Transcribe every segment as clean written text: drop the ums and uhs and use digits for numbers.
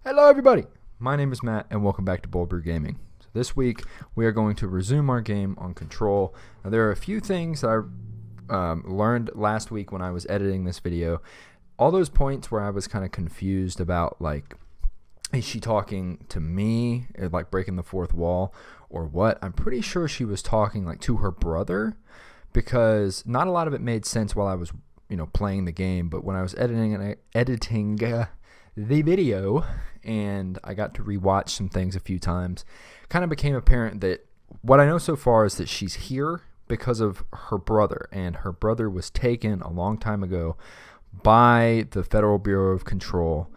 Hello everybody, my name is Matt and welcome back to Bold Brew Gaming. So this week we are going to resume our game on Control. Now there are a few things that I learned last week when I was editing this video. All those points where I was kind of confused about, like, is she talking to me, like breaking the fourth wall, or what? I'm pretty sure she was talking like to her brother, because not a lot of it made sense while I was, playing the game. But when I was editing the video and I got to rewatch some things a few times, kind of became apparent that what I know so far is that she's here because of her brother, and her brother was taken a long time ago by the Federal Bureau of Control,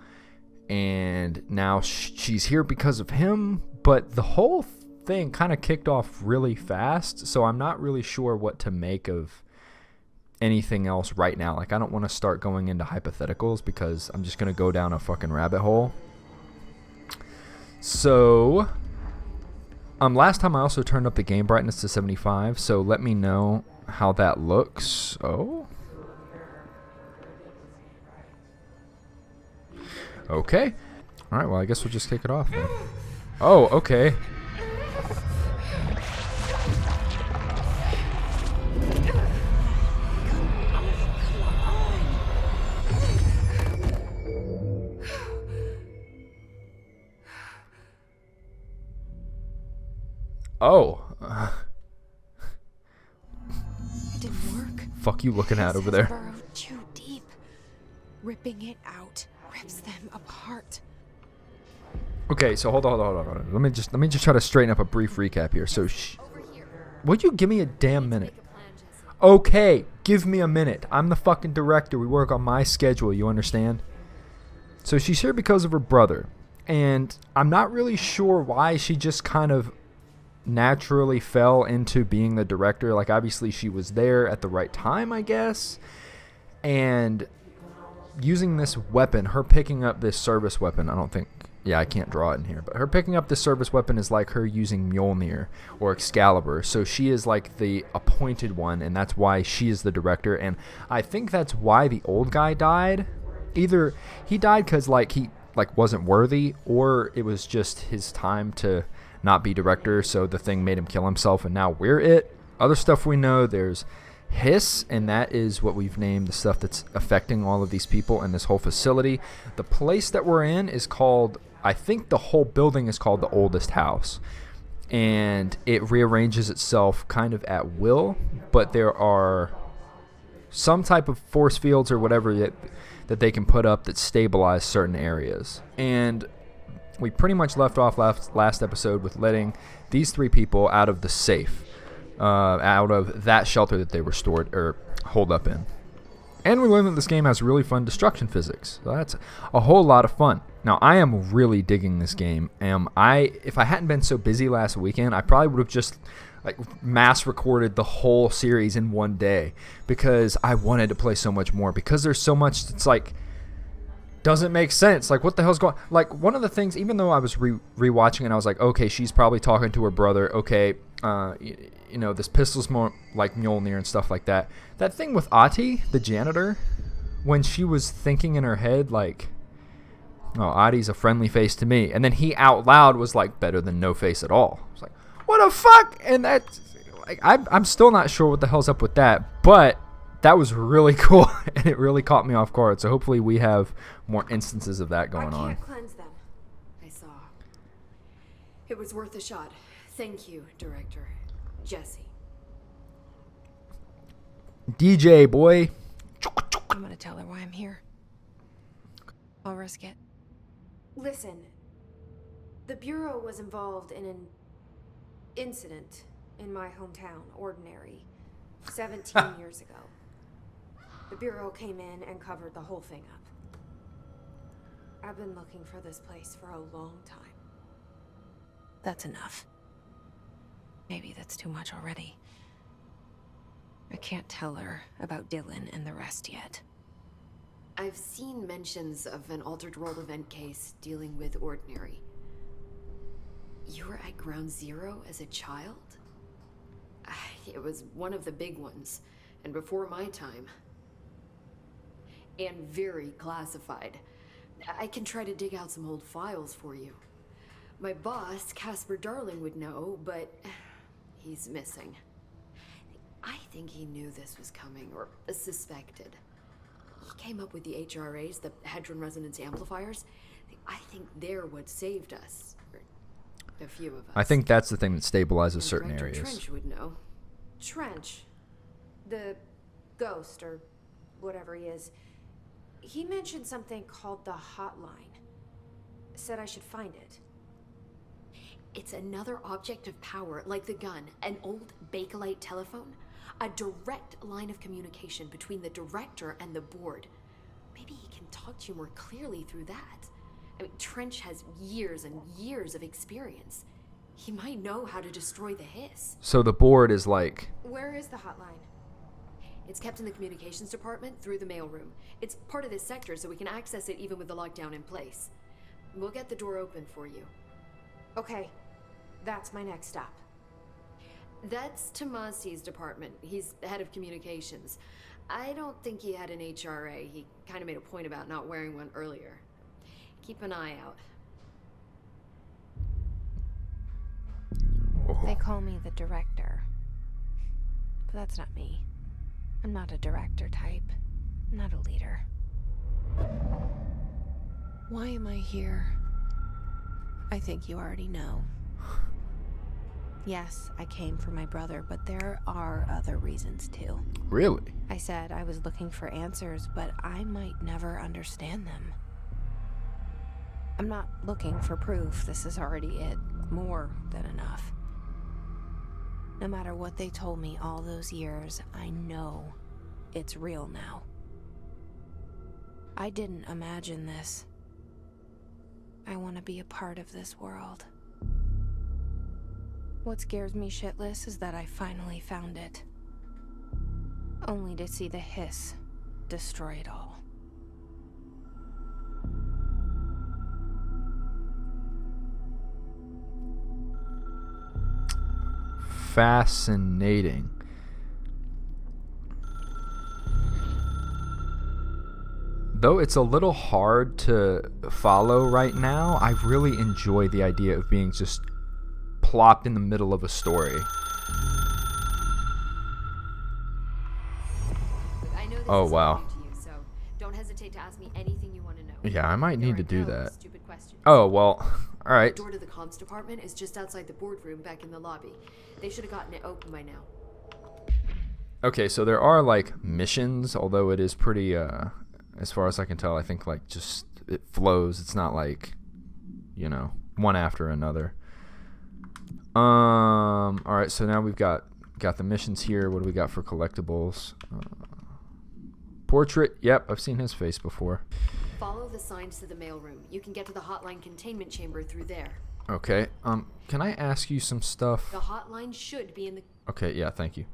and now she's here because of him. But the whole thing kind of kicked off really fast, so I'm not really sure what to make of anything else right now. Like, I don't want to start going into hypotheticals because I'm just going to go down a fucking rabbit hole. So, last time I also turned up the game brightness to 75, so let me know how that looks. Oh. Okay. Alright, well, I guess we'll just kick it off then. Oh, okay. Oh. It didn't work. Fuck you looking at over there. Burrowed too deep. Ripping it out rips them apart. Okay, so hold on. Let me just try to straighten up a brief recap here. So, would you give me a damn minute? Okay, give me a minute. I'm the fucking director. We work on my schedule, you understand? So she's here because of her brother, and I'm not really sure why she just kind of naturally fell into being the director. Like, obviously she was there at the right time, I guess, and using this weapon, her picking up this service weapon, I can't draw it in here, but her picking up this service weapon is like her using Mjolnir or Excalibur. So she is like the appointed one, and that's why she is the director. And I think that's why the old guy died. Either he died because he wasn't worthy, or it was just his time to not be director, so the thing made him kill himself, and now we're it. Other stuff we know, there's Hiss, and that is what we've named the stuff that's affecting all of these people in this whole facility. The place that we're in is called, I think the whole building is called the Oldest House, and it rearranges itself kind of at will, but there are some type of force fields or whatever that they can put up that stabilize certain areas. And we pretty much left off last episode with letting these three people out of the safe, out of that shelter that they were stored or holed up in. And we learned that this game has really fun destruction physics. So that's a whole lot of fun. Now, I am really digging this game. If I hadn't been so busy last weekend, I probably would have just mass recorded the whole series in one day, because I wanted to play so much more, because there's so much that's doesn't make sense. Like, what the hell's going on? Like, one of the things, even though I was rewatching it, I was like, okay, she's probably talking to her brother. Okay, this pistol's more like Mjolnir and stuff like that. That thing with Ati, the janitor, when she was thinking in her head, like, oh, Adi's a friendly face to me. And then he out loud was like, better than no face at all. I was like, what the fuck? And that's, like, I'm still not sure what the hell's up with that, but that was really cool, and it really caught me off guard. So hopefully we have more instances of that going on. I can't cleanse them. I saw. It was worth a shot. Thank you, Director Jesse. DJ boy. I'm gonna tell her why I'm here. I'll risk it. Listen, the Bureau was involved in an incident in my hometown, Ordinary, 17 years ago. The Bureau came in and covered the whole thing up. I've been looking for this place for a long time. That's enough. Maybe that's too much already. I can't tell her about Dylan and the rest yet. I've seen mentions of an Altered World event case dealing with Ordinary. You were at Ground Zero as a child? It was one of the big ones, and before my time. And very classified. I can try to dig out some old files for you. My boss, Casper Darling, would know, but he's missing. I think he knew this was coming, or suspected. He came up with the HRAs, the Hadron Resonance Amplifiers. I think they're what saved us. Or a few of us. I think that's the thing that stabilizes And certain Director areas. Trench would know. Trench. The ghost, or whatever he is. He mentioned something called the hotline. Said I should find it. It's another object of power, like the gun, an old Bakelite telephone. A direct line of communication between the director and the board. Maybe he can talk to you more clearly through that. I mean, Trench has years and years of experience. He might know how to destroy the hiss. So the board is like... Where is the hotline? It's kept in the communications department through the mailroom. It's part of this sector, so we can access it even with the lockdown in place. We'll get the door open for you. Okay, that's my next stop. That's Tomasi's department. He's the head of communications. I don't think he had an HRA. He kind of made a point about not wearing one earlier. Keep an eye out. They call me the director. But that's not me. I'm not a director type. I'm not a leader. Why am I here? I think you already know. Yes, I came for my brother, but there are other reasons too. Really? I said I was looking for answers, but I might never understand them. I'm not looking for proof. This is already it. More than enough. No matter what they told me all those years, I know it's real now. I didn't imagine this. I want to be a part of this world. What scares me shitless is that I finally found it. Only to see the hiss destroy it all. Fascinating. Though it's a little hard to follow right now, I really enjoy the idea of being just plopped in the middle of a story. I know this Oh, is wow. all new to you, so don't hesitate to ask me anything you want to know. Yeah, I might There need to are do no that. stupid questions. Oh, well, all right. The door to the comms department is just outside the boardroom back in the lobby. They should have gotten it open by now. Okay, so there are like missions, although it is pretty as far as I can tell, I think like just it flows. It's not like, you know, one after another. All right, so now we've got the missions here. What do we got for collectibles? Portrait. Yep, I've seen his face before. Follow the signs to the mailroom. You can get to the hotline containment chamber through there. Okay. Can I ask you some stuff? The hotline should be in the... Okay, yeah, thank you.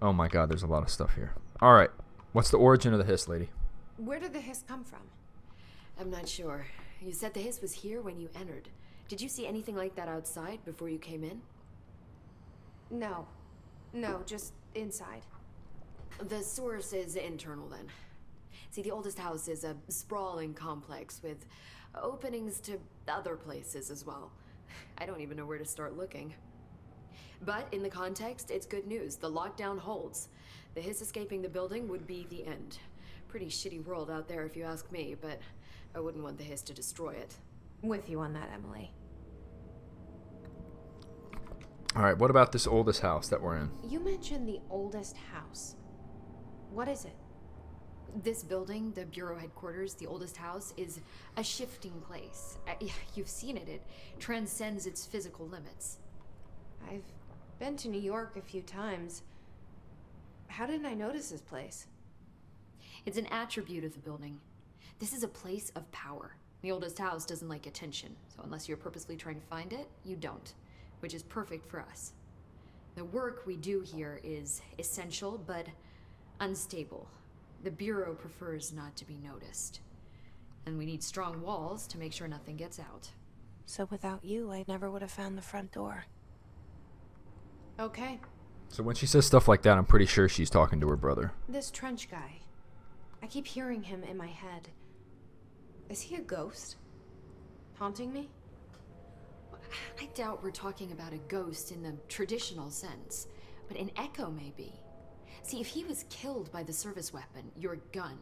Oh my god, there's a lot of stuff here. All right. What's the origin of the hiss, lady? Where did the hiss come from? I'm not sure. You said the hiss was here when you entered. Did you see anything like that outside before you came in? No. No, just inside. The source is internal then. See, the oldest house is a sprawling complex with openings to other places as well. I don't even know where to start looking. But in the context, it's good news. The lockdown holds. The hiss escaping the building would be the end. Pretty shitty world out there if you ask me, but I wouldn't want the hiss to destroy it. With you on that, Emily. All right, what about this oldest house that we're in? You mentioned the oldest house. What is it? This building, the bureau headquarters, the oldest house, is a shifting place. You've seen it. It transcends its physical limits. I've been to New York a few times. How didn't I notice this place? It's an attribute of the building. This is a place of power. The oldest house doesn't like attention, so unless you're purposely trying to find it, you don't, which is perfect for us. The work we do here is essential, but unstable. The Bureau prefers not to be noticed. And we need strong walls to make sure nothing gets out. So without you, I never would have found the front door. Okay. So when she says stuff like that, I'm pretty sure she's talking to her brother. This Trench guy. I keep hearing him in my head. Is he a ghost? Haunting me? I doubt we're talking about a ghost in the traditional sense, but an echo maybe. See, if he was killed by the service weapon, your gun,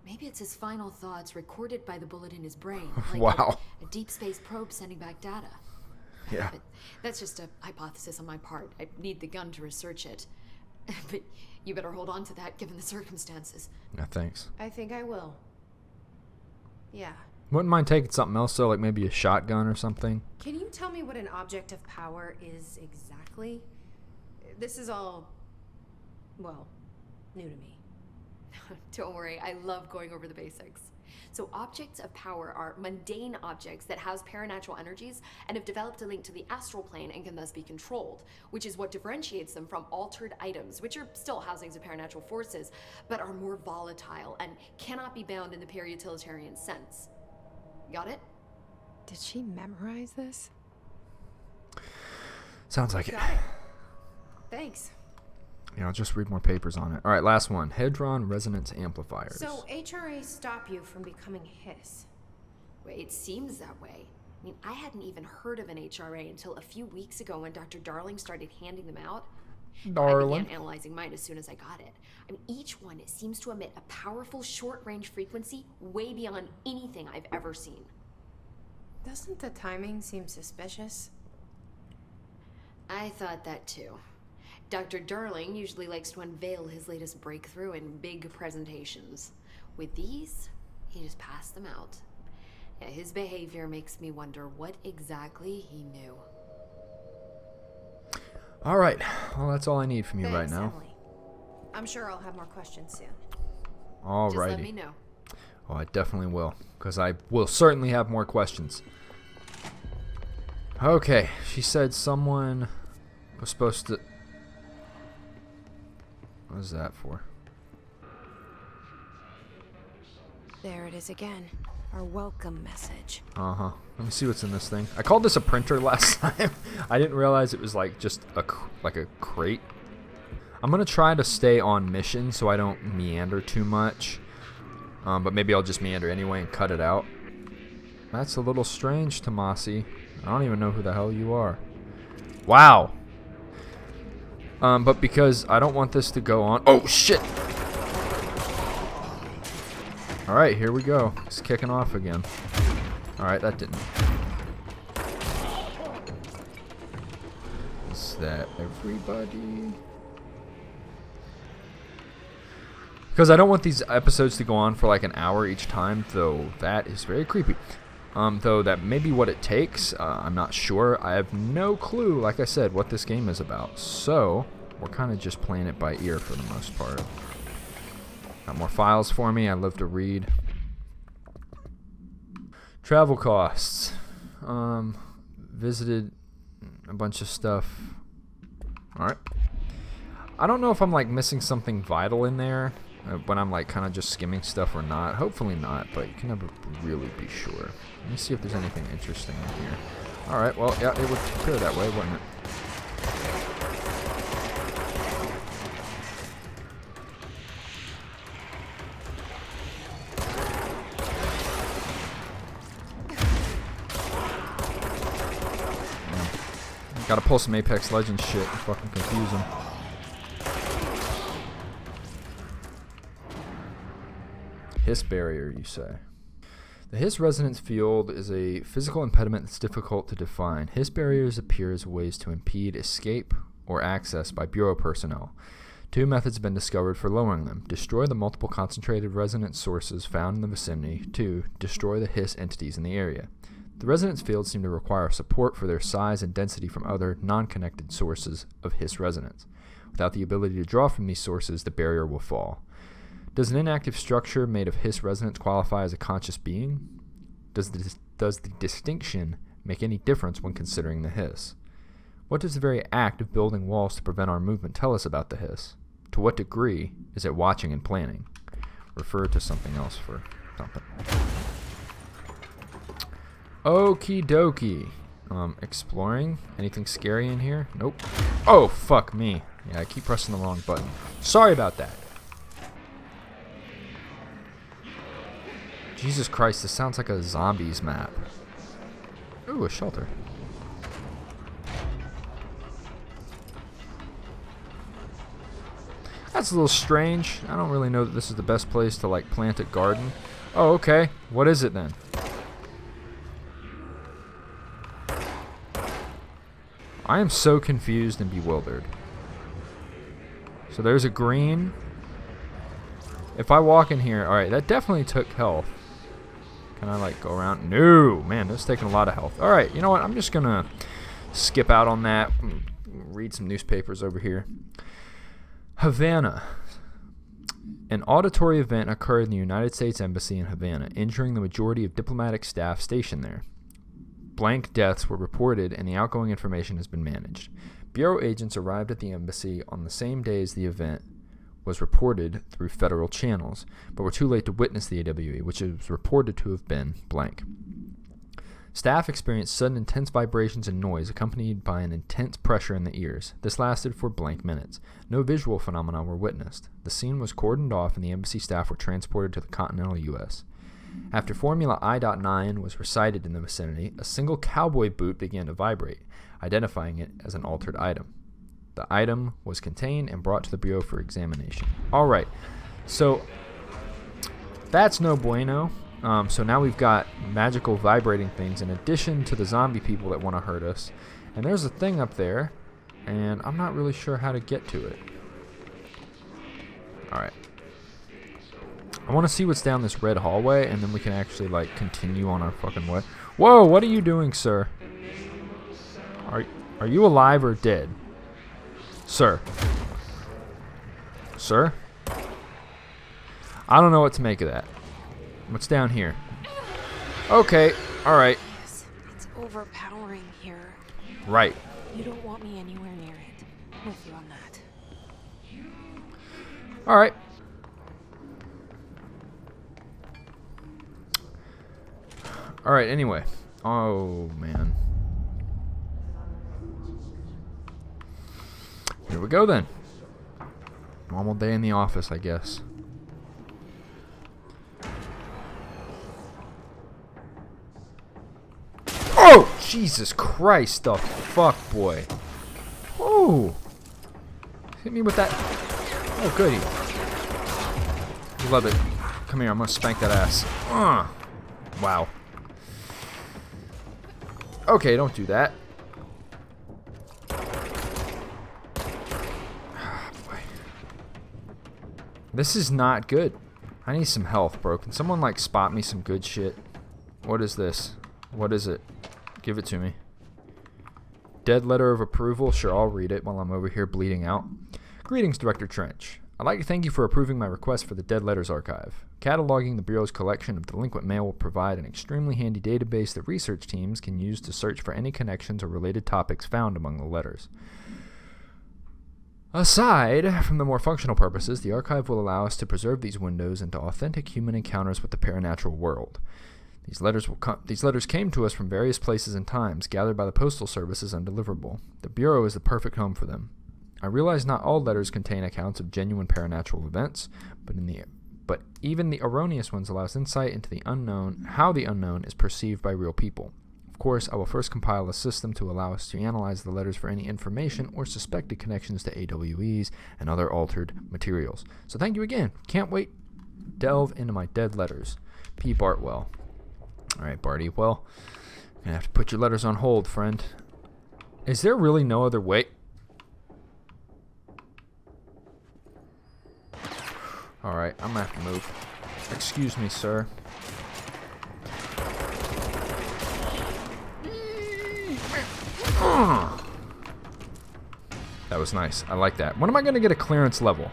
maybe it's his final thoughts recorded by the bullet in his brain. Like Wow. a deep space probe sending back data. Yeah. But that's just a hypothesis on my part. I need the gun to research it. But you better hold on to that given the circumstances. Yeah, thanks. I think I will. Yeah. Wouldn't mind taking something else, though, like maybe a shotgun or something. Can you tell me what an object of power is exactly? This is all, well, new to me. Don't worry, I love going over the basics. So objects of power are mundane objects that house paranatural energies and have developed a link to the astral plane and can thus be controlled, which is what differentiates them from altered items, which are still housings of paranatural forces, but are more volatile and cannot be bound in the peri-utilitarian sense. Got it? Did she memorize this? Sounds like it. Got it. Thanks. Yeah, I'll just read more papers on it. All right, last one. Hadron resonance amplifiers. So HRAs stop you from becoming Hiss. Wait, it seems that way. I mean, I hadn't even heard of an HRA until a few weeks ago when Dr. Darling started handing them out. Darling. I began analyzing mine as soon as I got it. I mean, each one seems to emit a powerful short-range frequency way beyond anything I've ever seen. Doesn't the timing seem suspicious? I thought that too. Dr. Darling usually likes to unveil his latest breakthrough in big presentations. With these, he just passed them out. Yeah, his behavior makes me wonder what exactly he knew. All right. Well, that's all I need from you right Thanks, now. Emily. I'm sure I'll have more questions soon. All Just let righty. me know. Oh, I definitely will, because I will certainly have more questions. Okay, she said someone was supposed to... What is that for? There it is again. Our welcome message. Uh-huh. Let me see what's in this thing. I called this a printer last time. I didn't realize it was like just a crate. I'm going to try to stay on mission so I don't meander too much. But maybe I'll just meander anyway and cut it out. That's a little strange, Tomasi. I don't even know who the hell you are. Wow. But because I don't want this to go on... Oh, shit! Alright, here we go. It's kicking off again. Alright, that didn't... Is that everybody? Because I don't want these episodes to go on for like an hour each time, though that is very creepy. Though that may be what it takes. I'm not sure. I have no clue, like I said, what this game is about. So, we're kind of just playing it by ear for the most part. Got more files for me. I love to read. Travel costs. Visited a bunch of stuff. Alright. I don't know if I'm like missing something vital in there when I'm like kind of just skimming stuff or not. Hopefully not, but you can never really be sure. Let me see if there's anything interesting in here. Alright, well, yeah, it would appear that way, wouldn't it? Gotta pull some Apex Legends shit and fucking confuse them. Hiss barrier, you say? The Hiss resonance field is a physical impediment that's difficult to define. Hiss barriers appear as ways to impede escape or access by Bureau personnel. Two methods have been discovered for lowering them. Destroy the multiple concentrated resonance sources found in the vicinity. 2. Destroy the Hiss entities in the area. The resonance fields seem to require support for their size and density from other, non-connected sources of Hiss resonance. Without the ability to draw from these sources, the barrier will fall. Does an inactive structure made of Hiss resonance qualify as a conscious being? Does the distinction make any difference when considering the Hiss? What does the very act of building walls to prevent our movement tell us about the Hiss? To what degree is it watching and planning? Refer to something else for something. Okie dokie. Exploring. Anything scary in here? Nope. Oh, fuck me. Yeah, I keep pressing the wrong button. Sorry about that. Jesus Christ, this sounds like a zombies map. Ooh, a shelter. That's a little strange. I don't really know that this is the best place to like plant a garden. Oh, okay. What is it then? I am so confused and bewildered. So there's a green. If I walk in here, alright, that definitely took health. Can I like go around? No, man, that's taking a lot of health. Alright, you know what? I'm just gonna skip out on that. Read some newspapers over here. Havana. An auditory event occurred in the United States Embassy in Havana, injuring the majority of diplomatic staff stationed there. Blank deaths were reported and the outgoing information has been managed. Bureau agents arrived at the embassy on the same day as the event was reported through federal channels, but were too late to witness the AWE, which is reported to have been blank. Staff experienced sudden intense vibrations and noise accompanied by an intense pressure in the ears. This lasted for blank minutes. No visual phenomena were witnessed. The scene was cordoned off and the embassy staff were transported to the continental U.S. After Formula I.9 was recited in the vicinity, a single cowboy boot began to vibrate, identifying it as an altered item. The item was contained and brought to the Bureau for examination. Alright, so that's no bueno. So now we've got magical vibrating things in addition to the zombie people that want to hurt us. And there's a thing up there, and I'm not really sure how to get to it. Alright. I want to see what's down this red hallway, and then we can actually, like, continue on our fucking way. Whoa, what are you doing, sir? Are you alive or dead? Sir. Sir? I don't know what to make of that. What's down here? Okay, alright. It's overpowering here. Right. You don't want me anywhere near it. I'm with you on that. Alright. Alright, anyway. Oh, man. Here we go then. Normal day in the office, I guess. Oh! Jesus Christ, the fuck, boy. Oh! Hit me with that. Oh, goody. You love it. Come here, I'm gonna spank that ass. Wow. Okay, don't do that. This is not good. I need some health, bro. Can someone, like, spot me some good shit? What is this? What is it? Give it to me. Dead letter of approval? Sure, I'll read it while I'm over here bleeding out. Greetings, Director Trench. I'd like to thank you for approving my request for the Dead Letters Archive. Cataloging the Bureau's collection of delinquent mail will provide an extremely handy database that research teams can use to search for any connections or related topics found among the letters. Aside from the more functional purposes, the archive will allow us to preserve these windows into authentic human encounters with the paranatural world. These letters came to us from various places and times, gathered by the Postal Service as undeliverable. The Bureau is the perfect home for them. I realize not all letters contain accounts of genuine paranatural events, but even the erroneous ones allow us insight into the unknown, how the unknown is perceived by real people. Of course, I will first compile a system to allow us to analyze the letters for any information or suspected connections to AWEs and other altered materials. So thank you again. Can't wait to delve into my dead letters. P. Bartwell. Alright, Barty. Well, I'm going to have to put your letters on hold, friend. Is there really no other way? Alright, I'm going to have to move. Excuse me, sir. That was nice. I like that. When am I going to get a clearance level?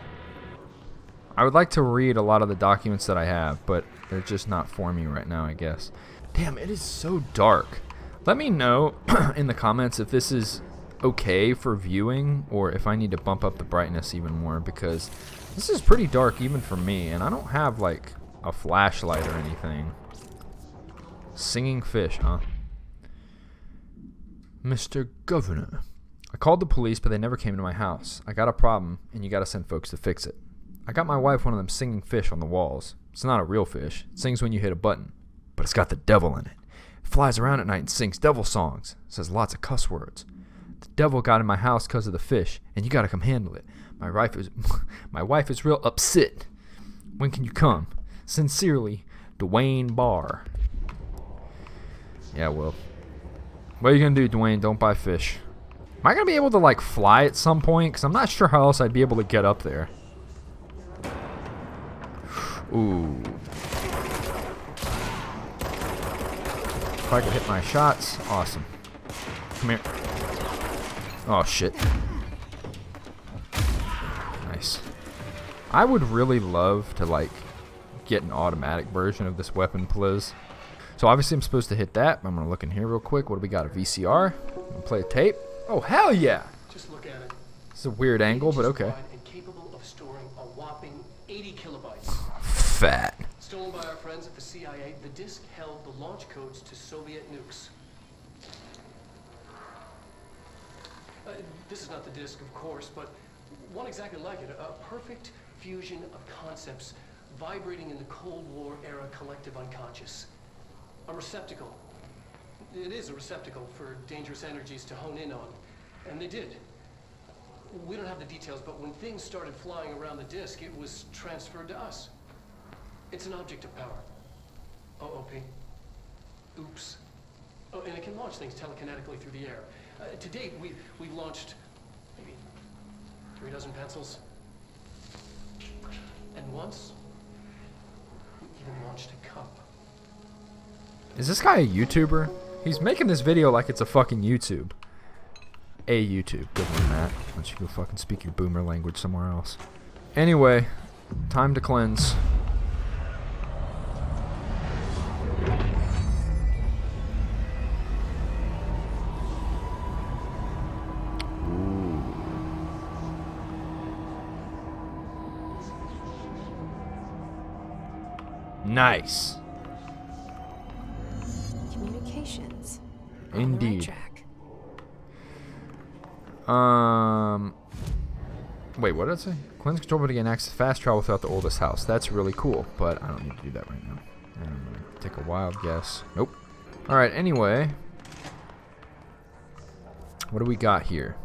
I would like to read a lot of the documents that I have, but they're just not for me right now, I guess. Damn, it is so dark. Let me know in the comments if this is okay for viewing or if I need to bump up the brightness even more, because this is pretty dark even for me, and I don't have like a flashlight or anything. Singing fish, huh? Mr. Governor. I called the police, but they never came to my house. I got a problem, and you gotta send folks to fix it. I got my wife one of them singing fish on the walls. It's not a real fish. It sings when you hit a button, but it's got the devil in it. It flies around at night and sings devil songs. It says lots of cuss words. The devil got in my house because of the fish, and you gotta come handle it. My wife is real upset. When can you come? Sincerely, Dwayne Barr. Yeah, well. What are you gonna do, Dwayne? Don't buy fish. Am I gonna be able to, like, fly at some point? Because I'm not sure how else I'd be able to get up there. Ooh. If I could hit my shots, awesome. Come here. Oh, shit. Nice. I would really love to, like, get an automatic version of this weapon, please. So obviously I'm supposed to hit that. I'm gonna look in here real quick. What do we got? A VCR? I'm gonna play a tape. Oh, hell yeah! Just look at it. It's a weird angle, but okay. And capable of storing a whopping 80 kilobytes. Fat. Stolen by our friends at the CIA, the disk held the launch codes to Soviet nukes. This is not the disk, of course, but one exactly like it. A perfect fusion of concepts vibrating in the Cold War era collective unconscious. A receptacle. It is a receptacle for dangerous energies to hone in on. And they did. We don't have the details, but when things started flying around the disk, it was transferred to us. It's an object of power. OOP. Oops. Oh, and it can launch things telekinetically through the air. To date, we've launched maybe 3 dozen pencils. And once, we even launched a cup. Is this guy a YouTuber? He's making this video like it's a fucking YouTube. A YouTube. Good one, Matt. Why don't you go fucking speak your boomer language somewhere else. Anyway, time to cleanse. Ooh. Nice. Communications. Indeed. Wait, what did it say? Cleanse control but again access fast travel without the oldest house. That's really cool, but I don't need to do that right now. I'm gonna take a wild guess. Nope. Alright, anyway. What do we got here?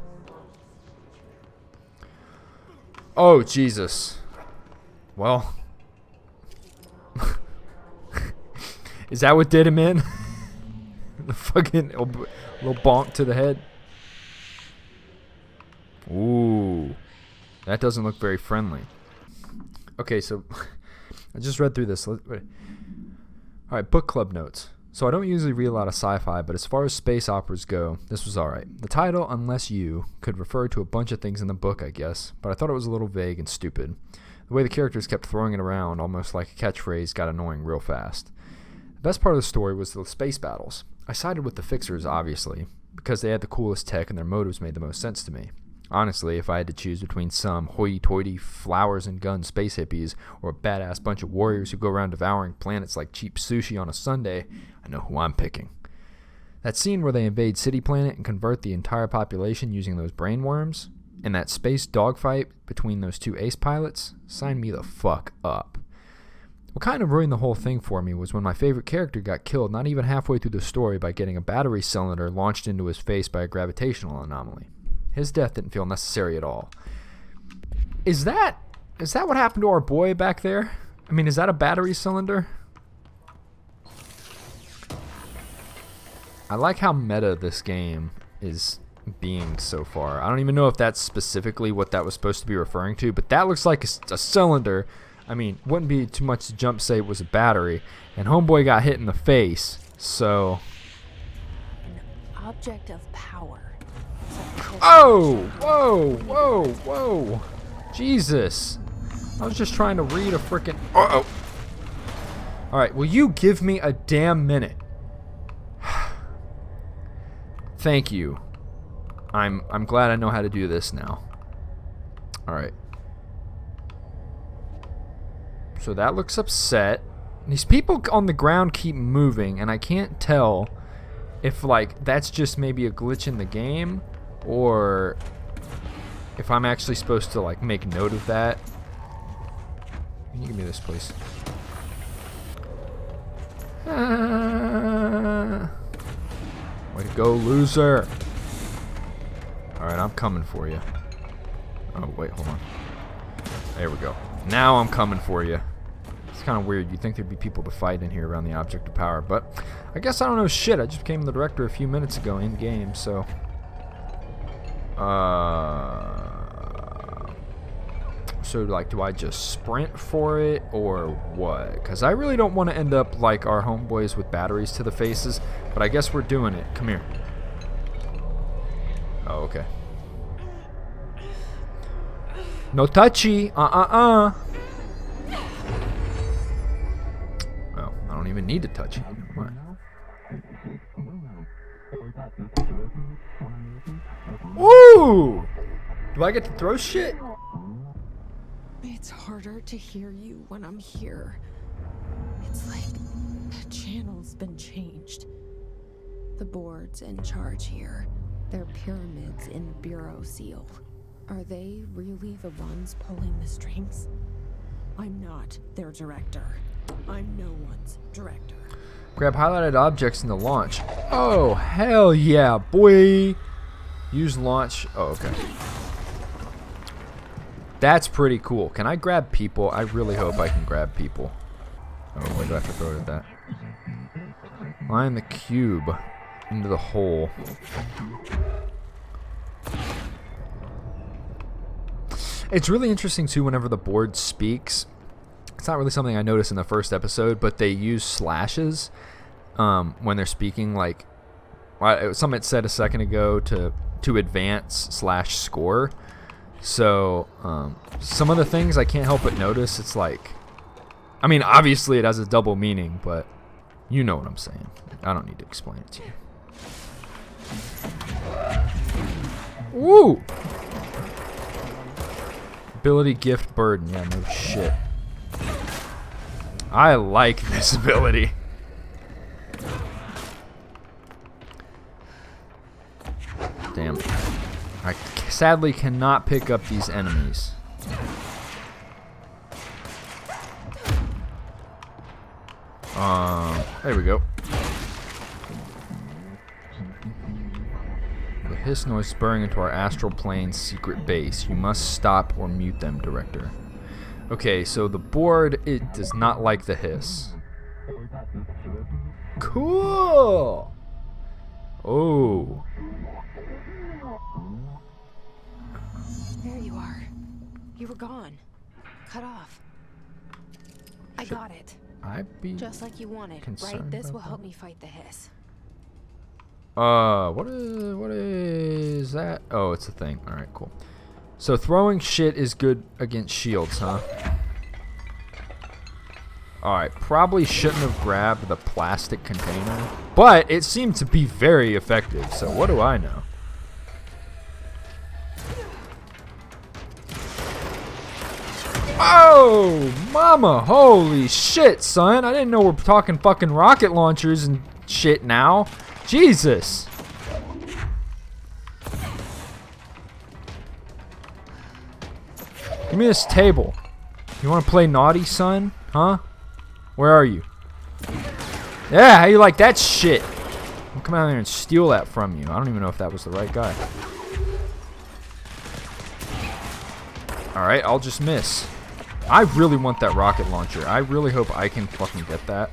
Oh, Jesus. Well. Is that what did him in? The fucking little bonk to the head. Ooh. That doesn't look very friendly. Okay, so I just read through this. Alright, book club notes. So I don't usually read a lot of sci-fi, but as far as space operas go, this was alright. The title, Unless You, could refer to a bunch of things in the book, I guess, but I thought it was a little vague and stupid. The way the characters kept throwing it around, almost like a catchphrase, got annoying real fast. The best part of the story was the space battles. I sided with the Fixers, obviously, because they had the coolest tech and their motives made the most sense to me. Honestly, if I had to choose between some hoity-toity, flowers and guns space hippies or a badass bunch of warriors who go around devouring planets like cheap sushi on a Sunday, I know who I'm picking. That scene where they invade City Planet and convert the entire population using those brain worms, and that space dogfight between those two ace pilots, signed me the fuck up. What kind of ruined the whole thing for me was when my favorite character got killed not even halfway through the story by getting a battery cylinder launched into his face by a gravitational anomaly. His death didn't feel necessary at all. Is that what happened to our boy back there? I mean, is that a battery cylinder? I like how meta this game is being so far. I don't even know if that's specifically what that was supposed to be referring to, but that looks like a cylinder. I mean, wouldn't be too much to jump to say it was a battery. And homeboy got hit in the face, so... An object of power. Oh! Whoa! Whoa! Whoa! Jesus! I was just trying to read a frickin'... Uh-oh! Alright, will you give me a damn minute? Thank you. I'm glad I know how to do this now. Alright. So that looks upset. These people on the ground keep moving, and I can't tell if, like, that's just maybe a glitch in the game, or if I'm actually supposed to, like, make note of that. Can you give me this, please? Way to go, loser. Alright, I'm coming for you. Oh, wait, hold on. There we go. Now I'm coming for you. It's kind of weird. You'd think there'd be people to fight in here around the object of power, but I guess I don't know shit. I just became the director a few minutes ago in game, so. So, like, do I just sprint for it or what? Because I really don't want to end up like our homeboys with batteries to the faces, but I guess we're doing it. Come here. Oh, okay. No touchy. Well, I don't even need to touch it. What? Ooh! Do I get to throw shit? It's harder to hear you when I'm here. It's like the channel's been changed. The board's in charge here. They're pyramids in the Bureau seal. Are they really the ones pulling the strings? I'm not their director. I'm no one's director. Grab highlighted objects in the launch. Oh, hell yeah, boy. Use launch. Oh, okay. That's pretty cool. Can I grab people? I really hope I can grab people. Oh, where do I have to throw it at that? Line the cube into the hole. It's really interesting, too, whenever the board speaks. It's not really something I noticed in the first episode, but they use slashes when they're speaking. Like, something it said a second ago to advance / score. So, some of the things I can't help but notice. It's like, I mean, obviously it has a double meaning, but you know what I'm saying. I don't need to explain it to you. Woo! Ability, gift, burden. Yeah, no shit. I like this ability. Damn. I sadly cannot pick up these enemies. There we go. The hiss noise spurring into our astral plane's secret base. You must stop or mute them, director. Okay, so the board, it does not like the hiss. Cool! Oh. There you are. You were gone. Cut off. I got it. I'd be Just like you wanted, concerned right? This about will that. help me fight the hiss. What is that? Oh, it's a thing. All right, cool. So throwing shit is good against shields, huh? All right, probably shouldn't have grabbed the plastic container, but it seemed to be very effective. So what do I know? Oh, mama, holy shit, son. I didn't know we're talking fucking rocket launchers and shit now. Jesus. Give me this table. You want to play naughty, son? Huh? Where are you? Yeah, how you like that shit? I'll come out there and steal that from you. I don't even know if that was the right guy. Alright, I'll just miss. I really want that rocket launcher. I really hope I can fucking get that.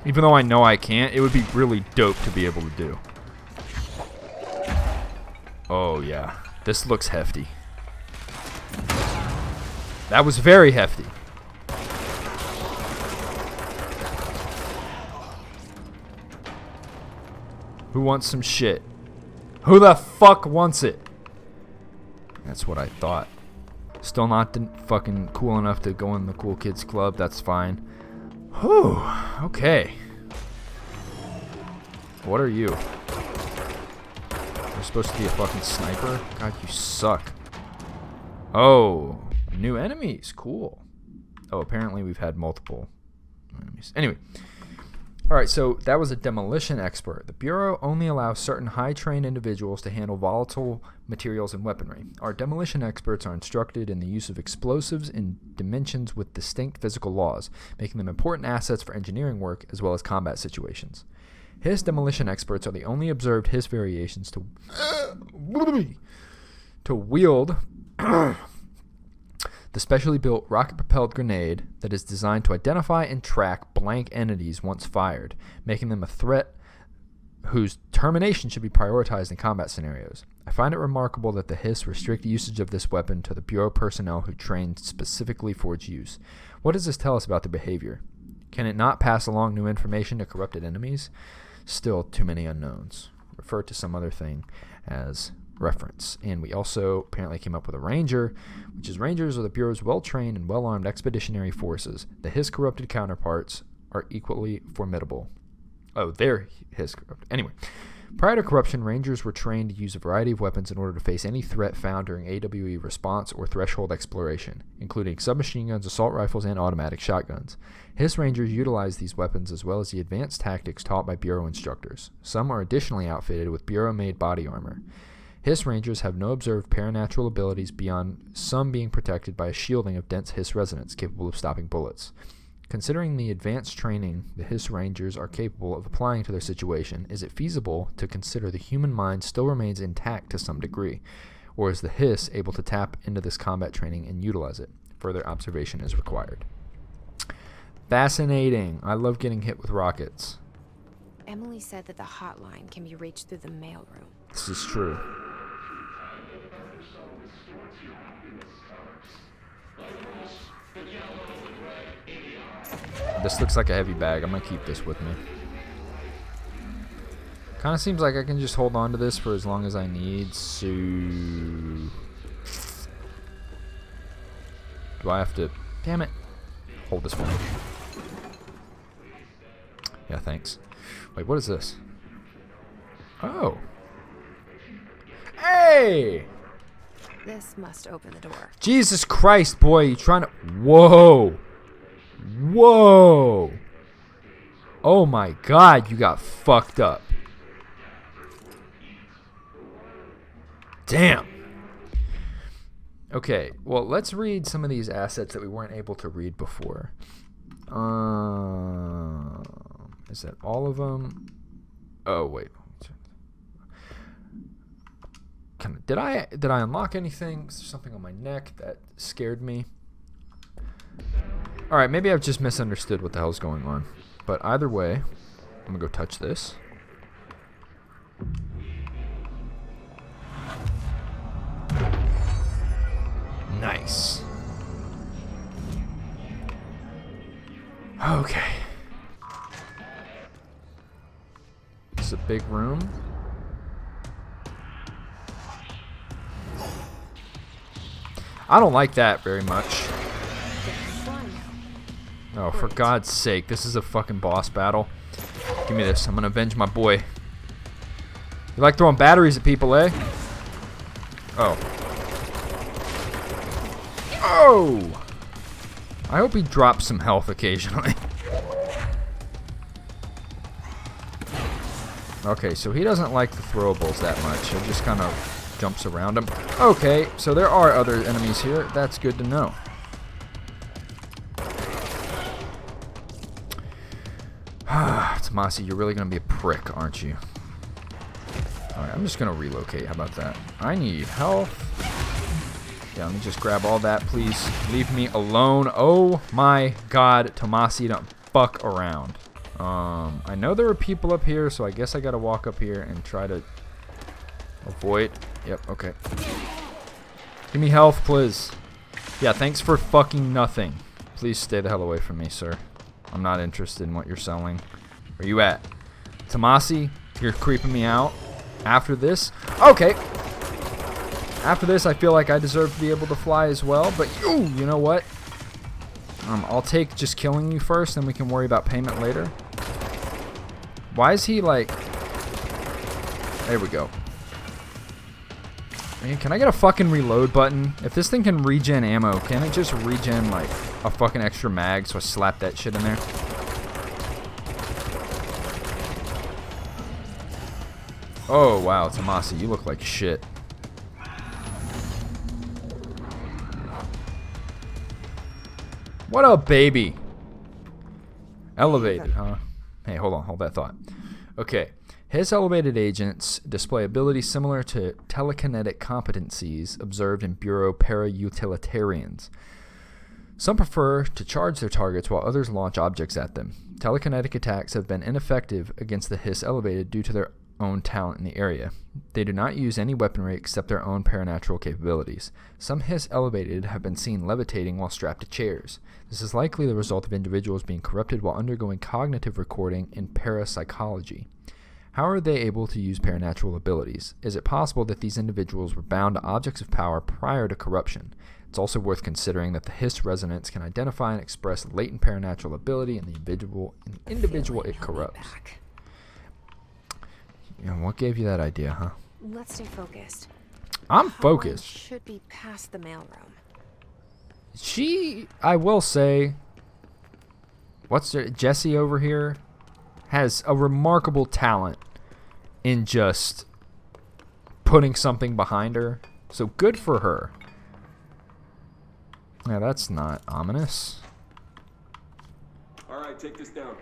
Even though I know I can't, it would be really dope to be able to do. Oh, yeah. This looks hefty. That was very hefty. Who wants some shit? Who the fuck wants it? That's what I thought. Still not fucking cool enough to go in the cool kids club. That's fine. Whew. Okay. What are you? You're supposed to be a fucking sniper? God, you suck. Oh. New enemies. Cool. Oh, apparently we've had multiple enemies. Anyway. Alright, so that was a demolition expert. The Bureau only allows certain high-trained individuals to handle volatile materials and weaponry. Our demolition experts are instructed in the use of explosives in dimensions with distinct physical laws, making them important assets for engineering work as well as combat situations. His demolition experts are the only observed His variations to wield the specially built rocket-propelled grenade that is designed to identify and track blank entities once fired, making them a threat whose termination should be prioritized in combat scenarios. I find it remarkable that the Hiss restrict usage of this weapon to the Bureau personnel who trained specifically for its use. What does this tell us about their behavior? Can it not pass along new information to corrupted enemies? Still too many unknowns. Refer to some other thing as reference. And we also apparently came up with a Ranger, which is Rangers are the Bureau's well-trained and well-armed expeditionary forces. The His corrupted counterparts are equally formidable. Oh, they're His corrupted. Anyway, prior to corruption, Rangers were trained to use a variety of weapons in order to face any threat found during AWE response or threshold exploration, including submachine guns, assault rifles, and automatic shotguns. His Rangers utilize these weapons as well as the advanced tactics taught by Bureau instructors. Some are additionally outfitted with Bureau-made body armor. Hiss Rangers have no observed paranatural abilities beyond some being protected by a shielding of dense Hiss resonance capable of stopping bullets. Considering the advanced training the Hiss Rangers are capable of applying to their situation, is it feasible to consider the human mind still remains intact to some degree, or is the Hiss able to tap into this combat training and utilize it? Further observation is required. Fascinating. I love getting hit with rockets. Emily said that the hotline can be reached through the mailroom. This is true. This looks like a heavy bag. I'm gonna keep this with me. Kind of seems like I can just hold on to this for as long as I need. So, do I have to? Damn it! Hold this one. Yeah, thanks. Wait, what is this? Oh. Hey! This must open the door. Jesus Christ, boy, you trying to... Whoa. Whoa. Oh my God, you got fucked up. Damn. Okay, well, let's read some of these assets that we weren't able to read before. Is that all of them? Oh, wait. Did I unlock anything? Is there something on my neck that scared me? Alright, maybe I've just misunderstood what the hell's going on. But either way, I'm gonna go touch this. Nice. Okay. This is a big room. I don't like that very much. Oh, for God's sake, this is a fucking boss battle. Give me this. I'm gonna avenge my boy. You like throwing batteries at people, eh? Oh. Oh! I hope he drops some health occasionally. Okay, so he doesn't like the throwables that much. He just kind of jumps around them. Okay, so there are other enemies here. That's good to know. Tomasi, you're really going to be a prick, aren't you? Alright, I'm just going to relocate. How about that? I need health. Yeah, let me just grab all that, please. Leave me alone. Oh my God, Tomasi, don't fuck around. I know there were people up here, so I guess I got to walk up here and try to avoid. Yep, okay. Give me health, please. Yeah, thanks for fucking nothing. Please stay the hell away from me, sir. I'm not interested in what you're selling. Where you at? Tomasi, you're creeping me out. After this? Okay. After this, I feel like I deserve to be able to fly as well. But, ooh, you know what? I'll take just killing you first, then we can worry about payment later. Why is he like... There we go. Man, can I get a fucking reload button? If this thing can regen ammo, can it just regen like a fucking extra mag so I slap that shit in there? Oh, wow, Tomasi, you look like shit. What up, baby? Elevated, huh? Hey, hold on, hold that thought. Okay. His elevated agents display abilities similar to telekinetic competencies observed in Bureau para-utilitarians. Some prefer to charge their targets while others launch objects at them. Telekinetic attacks have been ineffective against the Hiss elevated due to their own talent in the area. They do not use any weaponry except their own paranatural capabilities. Some Hiss elevated have been seen levitating while strapped to chairs. This is likely the result of individuals being corrupted while undergoing cognitive recording in parapsychology. How are they able to use paranatural abilities? Is it possible that these individuals were bound to objects of power prior to corruption? It's also worth considering that the Hiss resonance can identify and express latent paranatural ability in the individual it corrupts. Yeah, what gave you that idea, huh? Let's stay focused. I'm Hotline focused. Should be past the mailroom. I will say, Jessie over here has a remarkable talent in just putting something behind her. So good for her. Yeah, that's not ominous. All right, take this down.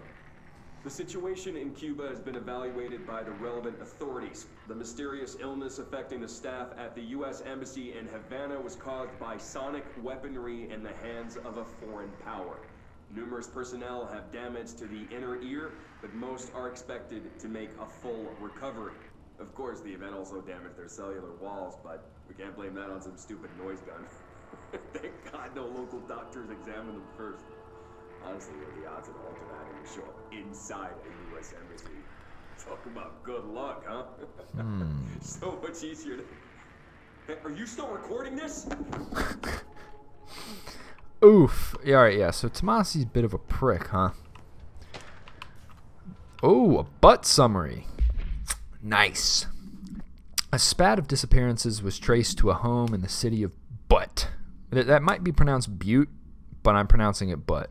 The situation in Cuba has been evaluated by the relevant authorities. The mysterious illness affecting the staff at the U.S. Embassy in Havana was caused by sonic weaponry in the hands of a foreign power. Numerous personnel have damage to the inner ear, but most are expected to make a full recovery. Of course, the event also damaged their cellular walls, but we can't blame that on some stupid noise gun. Thank God no local doctors examined them first. Honestly, what are the odds an altered item will show up inside a U.S. embassy? Talk about good luck, huh? So much easier to... Hey, are you still recording this? Oof. Yeah, alright, yeah. So Tomasi's a bit of a prick, huh? Oh, a butt summary. Nice. A spat of disappearances was traced to a home in the city of Butt. That might be pronounced Butte, but I'm pronouncing it Butt.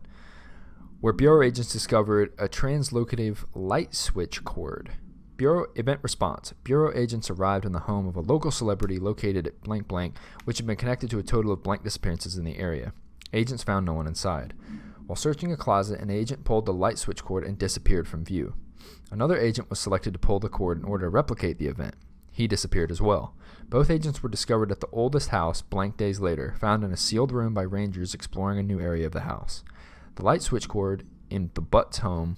Where Bureau agents discovered a translocative light switch cord. Bureau event response. Bureau agents arrived in the home of a local celebrity located at blank blank, which had been connected to a total of blank disappearances in the area. Agents found no one inside. While searching a closet, an agent pulled the light switch cord and disappeared from view. Another agent was selected to pull the cord in order to replicate the event. He disappeared as well. Both agents were discovered at the oldest house blank days later, found in a sealed room by rangers exploring a new area of the house. The light switch cord in the Butt's home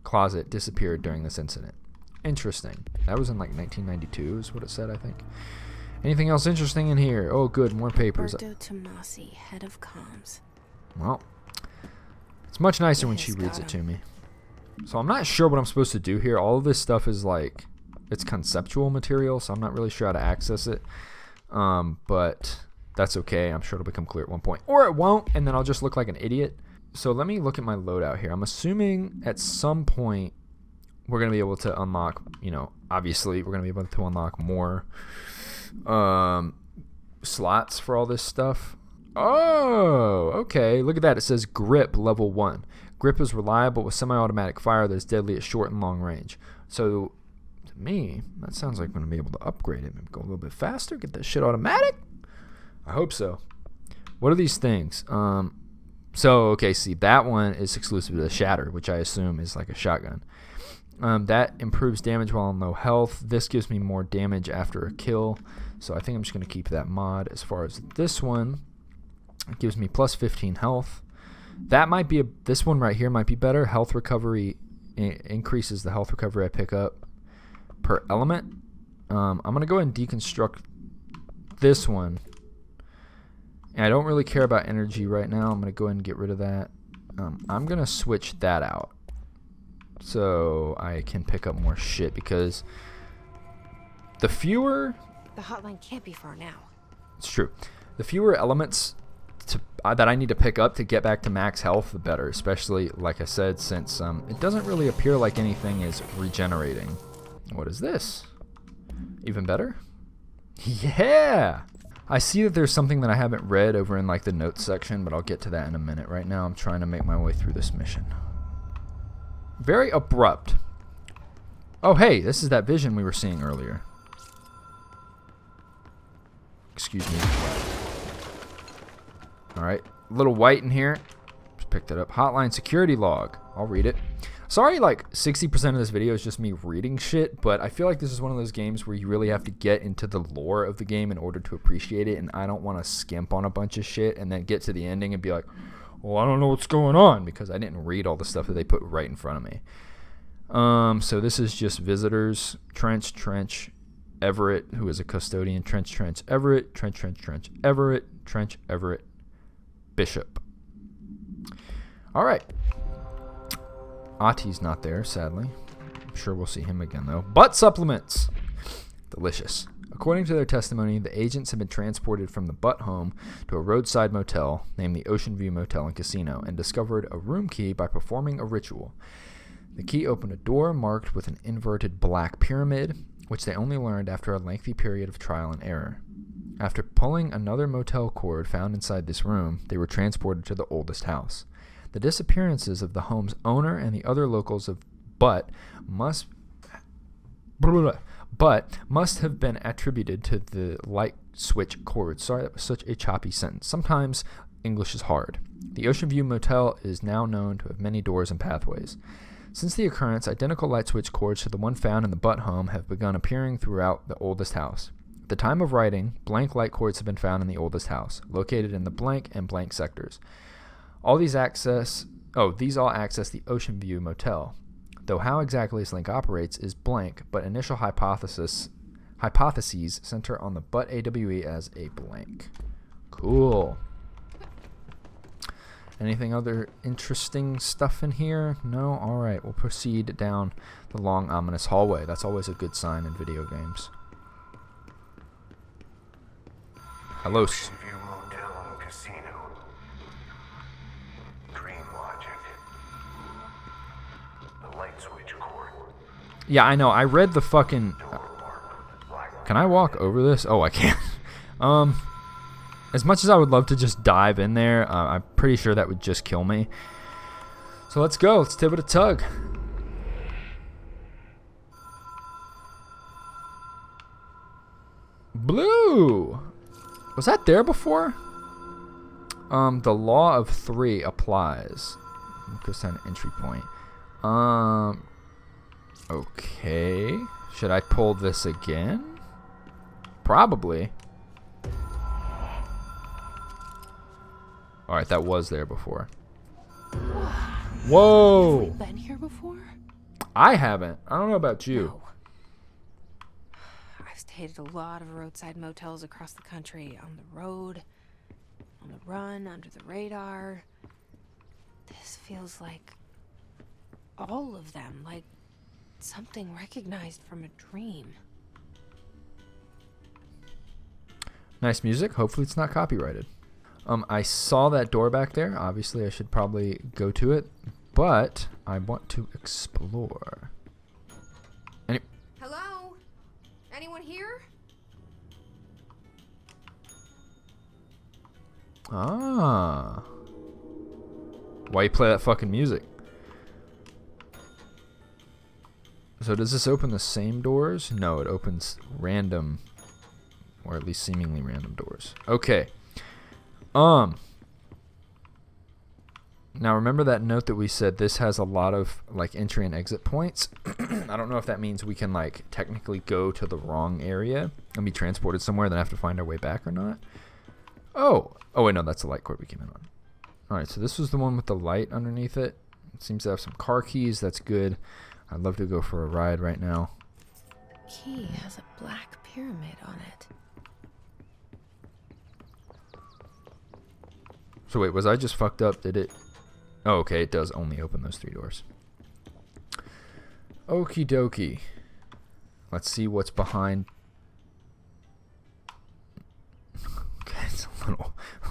closet disappeared during this incident. Interesting. That was in like 1992 is what it said, I think. Anything else interesting in here? Oh, good. More papers. Roberto Tomasi, head of comms. Well, it's much nicer when she reads it to me. So I'm not sure what I'm supposed to do here. All of this stuff is like, it's conceptual material, so I'm not really sure how to access it. But that's okay. I'm sure it'll become clear at one point. Or it won't, and then I'll just look like an idiot. So let me look at my loadout here. I'm assuming at some point we're going to be able to unlock, obviously we're going to be able to unlock more slots for all this stuff. Oh, okay. Look at that. It says grip level 1. Grip is reliable with semi-automatic fire that is deadly at short and long range. So to me, that sounds like I'm going to be able to upgrade it. Maybe go a little bit faster, get that shit automatic. I hope so. What are these things? Okay, see, that one is exclusive to the Shatter, which I assume is like a shotgun. That improves damage while on low health. This gives me more damage after a kill, so I think I'm just going to keep that mod. As far as this one, it gives me plus 15 health. That might be this one right here might be better. Health recovery increases the health recovery I pick up per element. I'm going to go ahead and deconstruct this one. And I don't really care about energy right now. I'm going to go ahead and get rid of that. I'm going to switch that out so I can pick up more shit, because the fewer... The hotline can't be far now. It's true. The fewer elements that I need to pick up to get back to max health, the better. Especially, like I said, since it doesn't really appear like anything is regenerating. What is this? Even better? Yeah! I see that there's something that I haven't read over in like the notes section, but I'll get to that in a minute. Right now I'm trying to make my way through this mission. Very abrupt. Oh, hey, this is that vision we were seeing earlier. Excuse me. Alright, a little white in here. Just picked it up. Hotline security log. I'll read it. Sorry, like 60% of this video is just me reading shit, but I feel like this is one of those games where you really have to get into the lore of the game in order to appreciate it, and I don't want to skimp on a bunch of shit and then get to the ending and be like, well, I don't know what's going on, because I didn't read all the stuff that they put right in front of me. So this is just visitors. Trench, Everett, who is a custodian. Trench, Everett, Trench, Everett, Trench, Everett, Bishop. All right. Ati's not there, sadly. I'm sure we'll see him again, though. Butt supplements! Delicious. According to their testimony, the agents had been transported from the Butt home to a roadside motel named the Ocean View Motel and Casino and discovered a room key by performing a ritual. The key opened a door marked with an inverted black pyramid, which they only learned after a lengthy period of trial and error. After pulling another motel cord found inside this room, they were transported to the oldest house. The disappearances of the home's owner and the other locals of Butt must have been attributed to the light switch cord. Sorry, that was such a choppy sentence. Sometimes English is hard. The Ocean View Motel is now known to have many doors and pathways. Since the occurrence, identical light switch cords to the one found in the Butt home have begun appearing throughout the oldest house. At the time of writing, blank light cords have been found in the oldest house, located in the blank and blank sectors. These all access the Ocean View Motel, though how exactly this link operates is blank, but initial hypotheses center on the Butt AWE as a blank. Cool. Anything other interesting stuff in here? No? Alright, we'll proceed down the long, ominous hallway. That's always a good sign in video games. Hello. Ocean View Motel and Casino. Dream logic. The light switch cord. Yeah, I know. I read the fucking... Can I walk over this? Oh, I can't. As much as I would love to just dive in there, I'm pretty sure that would just kill me. So let's go. Let's give it a tug. Blue. Was that there before? The law of 3 applies. Goes down to entry point. Okay. Should I pull this again? Probably. Alright, that was there before. Whoa! Have we been here before? I haven't. I don't know about you. No. I've stayed at a lot of roadside motels across the country. On the road, on the run, under the radar. This feels like all of them. Like something recognized from a dream. Nice music. Hopefully it's not copyrighted. I saw that door back there. Obviously, I should probably go to it, but I want to explore. Hello? Anyone here? Ah. Why you play that fucking music? So does this open the same doors? No, it opens random, or at least seemingly random doors. Okay. Now remember that note that we said this has a lot of like entry and exit points. I don't know if that means we can like technically go to the wrong area and be transported somewhere, then have to find our way back or not. Oh wait, no, that's the light cord we came in on. All right, so this was the one with the light underneath it. It seems to have some car keys. That's good. I'd love to go for a ride right now. Key has a black pyramid on it. So wait, was I just fucked up? Did it? Oh, okay, it does only open those 3 doors. Okie dokie. Let's see what's behind. Okay, it's a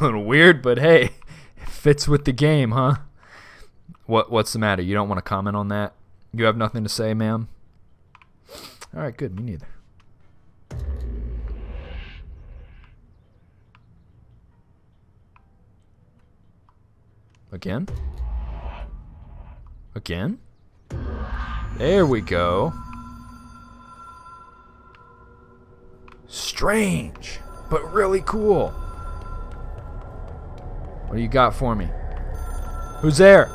little weird, but hey, it fits with the game, huh? What's the matter? You don't want to comment on that? You have nothing to say, ma'am? All right, good. Me neither. Again? Again? There we go. strange, but really cool. What do you got for me? Who's there?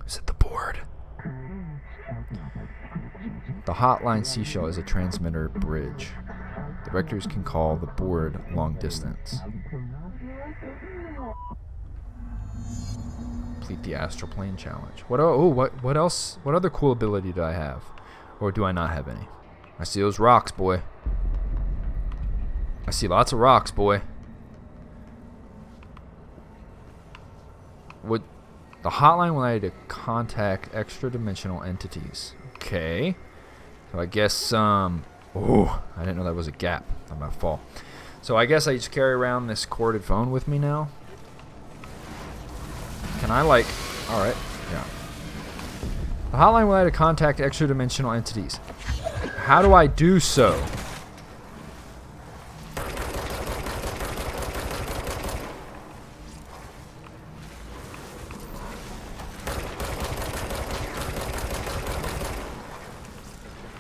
Is it the board? The hotline seashell is a transmitter bridge. Directors can call the board long distance. Complete the astral plane challenge. What else? What other cool ability do I have? Or do I not have any? I see those rocks, boy. I see lots of rocks, boy. Would the hotline will allow you to contact extra-dimensional entities. Okay. So I guess, oh, I didn't know that was a gap. I'm about to fall. So I guess I just carry around this corded phone with me now. Can I, like, alright, yeah. The hotline will allow you to contact extra-dimensional entities. How do I do so?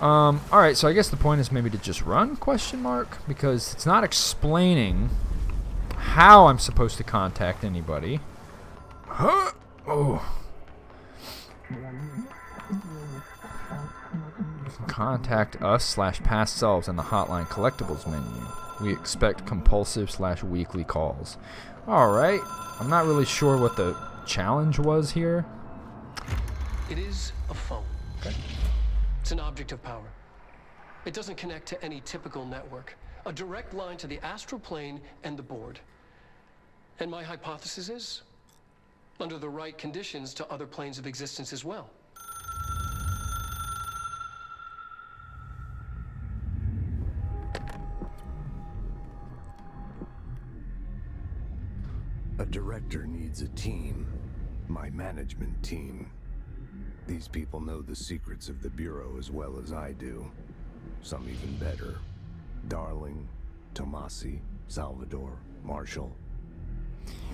Alright, so I guess the point is maybe to just run, question mark? Because it's not explaining how I'm supposed to contact anybody. Huh? Oh. You can contact us/past selves in the hotline collectibles menu. We expect compulsive/weekly calls. Alright, I'm not really sure what the challenge was here. It is a phone. Okay. It's an object of power. It doesn't connect to any typical network. A direct line to the astral plane and the board. And my hypothesis is, under the right conditions, to other planes of existence as well. A director needs a team. My management team. These people know the secrets of the Bureau as well as I do. Some even better. Darling, Tomasi, Salvador, Marshall.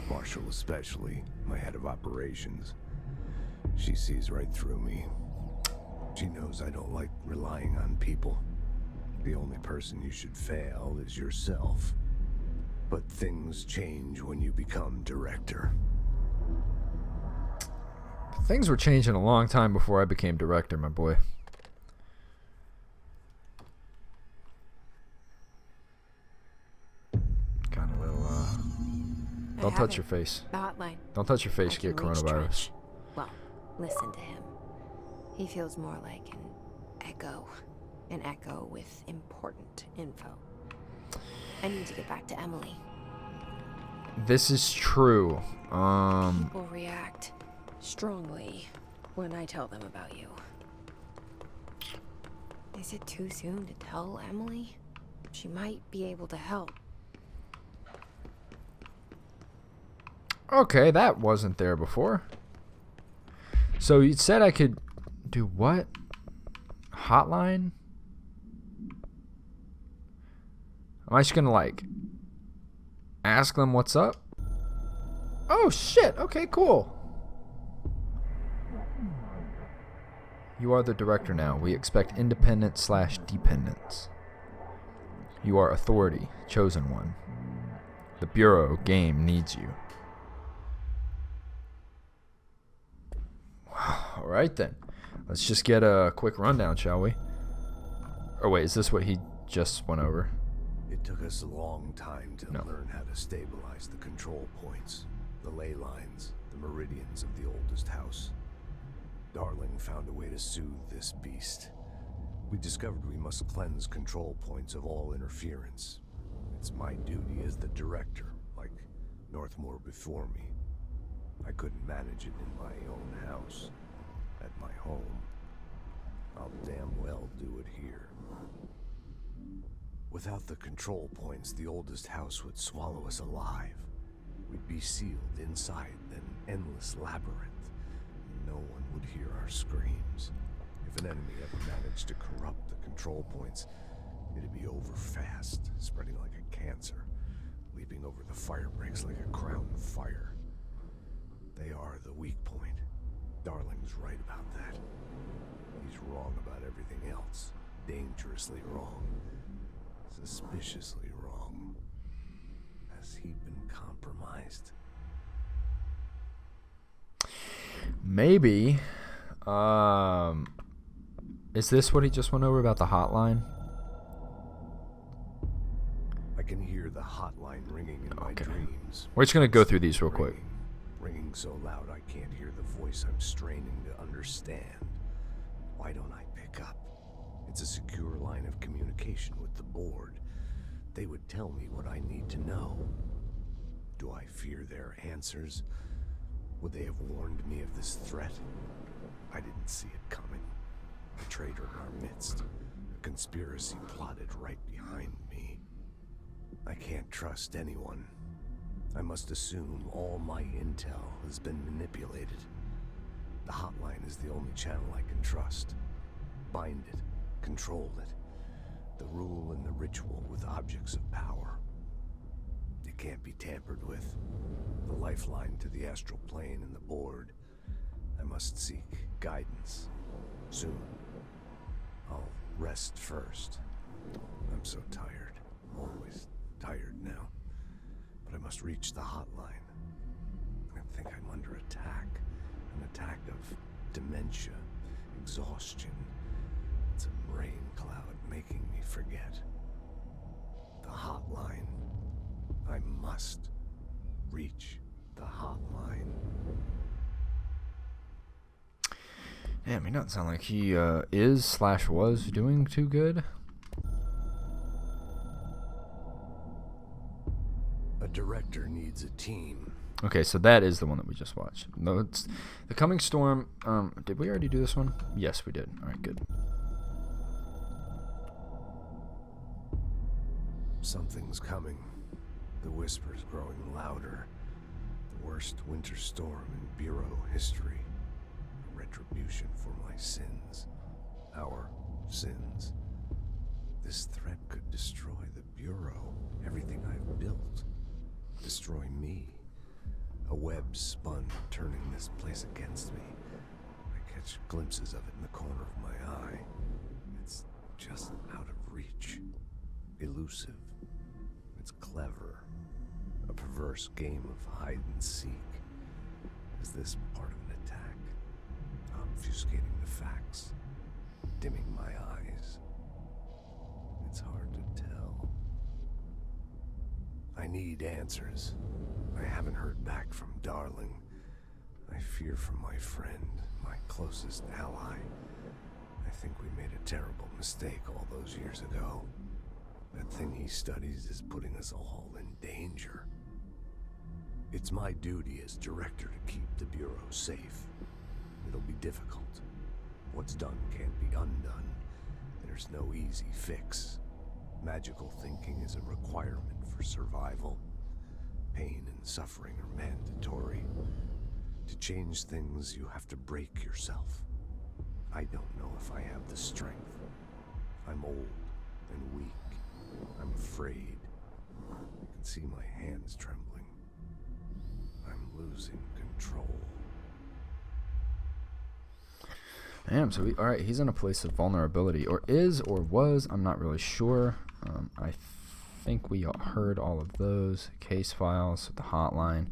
Marshall especially, my head of operations. She sees right through me. She knows I don't like relying on people. The only person you should fail is yourself. But things change when you become director. Things were changing a long time before I became director, my boy. Got a little, don't touch your face. The hotline. Don't touch your face, I you get can reach coronavirus. Trench. Well, listen to him. He feels more like an echo. An echo with important info. I need to get back to Emily. This is true. People react strongly when I tell them about you. Is it too soon to tell Emily? She might be able to help. Okay, that wasn't there before. So you said I could do what? Hotline? Am I just gonna, like, ask them what's up? Oh shit, okay, cool. You are the director now. We expect independence/dependence. You are authority, chosen one. The Bureau game needs you. Alright then. Let's just get a quick rundown, shall we? Or wait, is this what he just went over? It took us a long time to learn how to stabilize the control points, the ley lines, the meridians of the oldest house. Darling found a way to soothe this beast. We discovered we must cleanse control points of all interference. It's my duty as the director, like Northmore before me. I couldn't manage it in my own house, at my home. I'll damn well do it here. Without the control points, the oldest house would swallow us alive. We'd be sealed inside an endless labyrinth. No one would hear our screams. If an enemy ever managed to corrupt the control points, it'd be over fast, spreading like a cancer, leaping over the fire breaks like a crown of fire. They are the weak point. Darling's right about that. He's wrong about everything else. dangerously wrong. Suspiciously wrong. Has he been compromised? Maybe. Is this what he just went over about the hotline? I can hear the hotline ringing in my dreams. We're just going to go through these real quick. Ringing so loud I can't hear the voice I'm straining to understand. Why don't I pick up? It's a secure line of communication with the board. They would tell me what I need to know. Do I fear their answers? Would they have warned me of this threat? I didn't see it coming. A traitor in our midst. A conspiracy plotted right behind me. I can't trust anyone. I must assume all my intel has been manipulated. The hotline is the only channel I can trust. Bind it, control it. The rule and the ritual with objects of power. It can't be tampered with. The lifeline to the astral plane and the board. I must seek guidance. Soon. I'll rest first. I'm so tired. Always tired now. But I must reach the hotline. I think I'm under attack. An attack of dementia, exhaustion. It's a rain cloud making me forget. The hotline. I must reach the hotline. Damn, he doesn't sound like he is/was doing too good. A director needs a team. Okay, so that is the one that we just watched. No, it's The Coming Storm. Did we already do this one? Yes, we did. All right, good. Something's coming. The whispers growing louder. The worst winter storm in Bureau history. Retribution for my sins. Our sins. This threat could destroy the Bureau. Everything I've built. Destroy me. A web spun, turning this place against me. I catch glimpses of it in the corner of my eye. It's just out of reach. Elusive. It's clever. A perverse game of hide and seek. Is this part of an attack? Obfuscating the facts. Dimming my eyes. It's hard to tell. I need answers. I haven't heard back from Darling. I fear for my friend, my closest ally. I think we made a terrible mistake all those years ago. That thing he studies is putting us all in danger. It's my duty as director to keep the Bureau safe. It'll be difficult. What's done can't be undone. There's no easy fix. Magical thinking is a requirement for survival. Pain and suffering are mandatory. To change things, you have to break yourself. I don't know if I have the strength. I'm old and weak. I'm afraid. I can see my hands trembling. I'm losing control. Damn, so alright, he's in a place of vulnerability. Or is, or was, I'm not really sure. I think we all heard all of those. Case files, the hotline.